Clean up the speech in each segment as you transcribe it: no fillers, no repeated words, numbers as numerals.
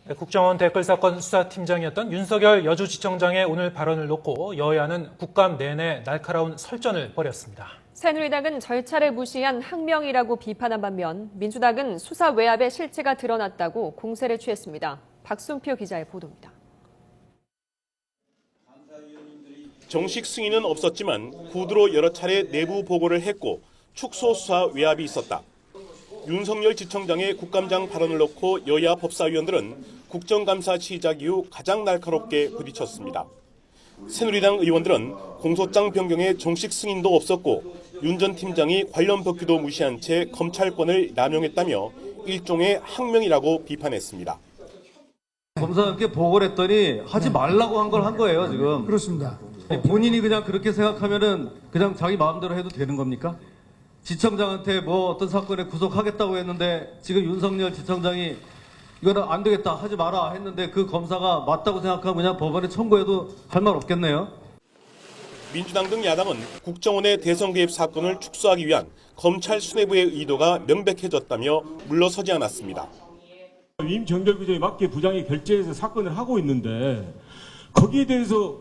네, 국정원 댓글 사건 수사팀장이었던 윤석열 여주지청장의 오늘 발언을 놓고 여야는 국감 내내 날카로운 설전을 벌였습니다. 새누리당은 절차를 무시한 항명이라고 비판한 반면 민주당은 수사 외압의 실체가 드러났다고 공세를 취했습니다. 박순표 기자의 보도입니다. 정식 승인은 없었지만 구두로 여러 차례 내부 보고를 했고 축소 수사 외압이 있었다. 윤석열 지청장의 국감장 발언을 놓고 여야 법사위원들은 국정감사 시작 이후 가장 날카롭게 부딪혔습니다. 새누리당 의원들은 공소장 변경에 정식 승인도 없었고 윤 전 팀장이 관련 법규도 무시한 채 검찰권을 남용했다며 일종의 항명이라고 비판했습니다. 검사님께 보고를 했더니 하지 말라고 한 걸 한 거예요, 지금. 그렇습니다. 본인이 그냥 그렇게 생각하면은 그냥 자기 마음대로 해도 되는 겁니까? 지청장한테 뭐 어떤 사건에 구속하겠다고 했는데 지금 윤석열 지청장이 이거는 안 되겠다, 하지 마라 했는데 그 검사가 맞다고 생각하면 그냥 법원에 청구해도 할 말 없겠네요. 민주당 등 야당은 국정원의 대선 개입 사건을 축소하기 위한 검찰 수뇌부의 의도가 명백해졌다며 물러서지 않았습니다. 위임 정결 규정에 맞게 부장이 결재해서 사건을 하고 있는데 거기에 대해서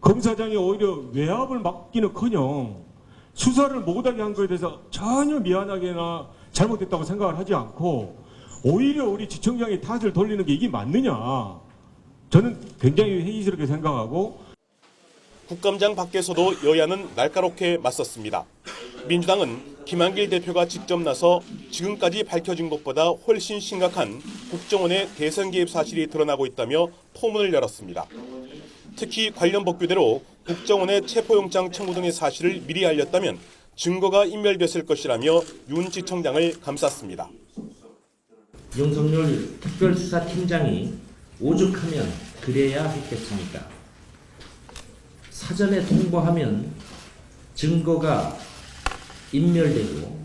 검사장이 오히려 외압을 막기는커녕 수사를 못하게 한 것에 대해서 전혀 미안하게나 잘못됐다고 생각을 하지 않고 오히려 우리 지청장이 탓을 돌리는 게 이게 맞느냐. 저는 굉장히 회의스럽게 생각하고. 국감장 밖에서도 여야는 날카롭게 맞섰습니다. 민주당은 김한길 대표가 직접 나서 지금까지 밝혀진 것보다 훨씬 심각한 국정원의 대선 개입 사실이 드러나고 있다며 포문을 열었습니다. 특히 관련 법규대로 국정원의 체포영장 청구 등의 사실을 미리 알렸다면 증거가 인멸됐을 것이라며 윤 지청장을 감쌌습니다. 윤석열 특별수사팀장이 오죽하면 그래야 했겠습니까? 사전에 통보하면 증거가 인멸되고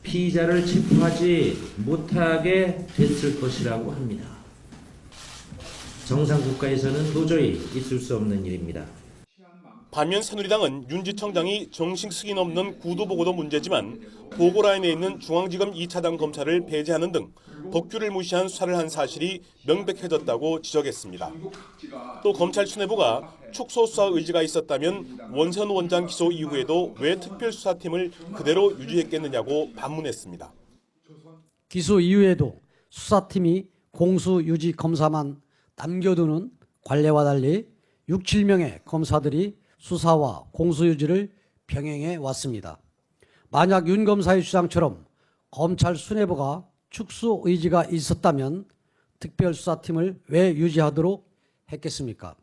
피의자를 체포하지 못하게 됐을 것이라고 합니다. 정상 국가에서는 도저히 있을 수 없는 일입니다. 반면 새누리당은 윤 지청장이 정식 승인 없는 구두보고도 문제지만 보고라인에 있는 중앙지검 2차장 검사를 배제하는 등 법규를 무시한 수사를 한 사실이 명백해졌다고 지적했습니다. 또 검찰 수뇌부가 축소 수사 의지가 있었다면 원세훈 원장 기소 이후에도 왜 특별수사팀을 그대로 유지했겠느냐고 반문했습니다. 기소 이후에도 수사팀이 공수 유지 검사만 남겨두는 관례와 달리 6, 7명의 검사들이 수사와 공수유지를 병행해 왔습니다. 만약 윤 검사의 주장처럼 검찰 수뇌부가 축소 의지가 있었다면 특별수사팀을 왜 유지하도록 했겠습니까?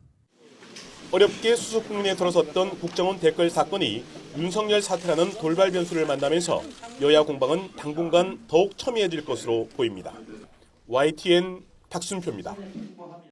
어렵게 수습 국면에 들어섰던 국정원 댓글 사건이 윤석열 사태라는 돌발 변수를 만나면서 여야 공방은 당분간 더욱 첨예해질 것으로 보입니다. YTN 박순표입니다.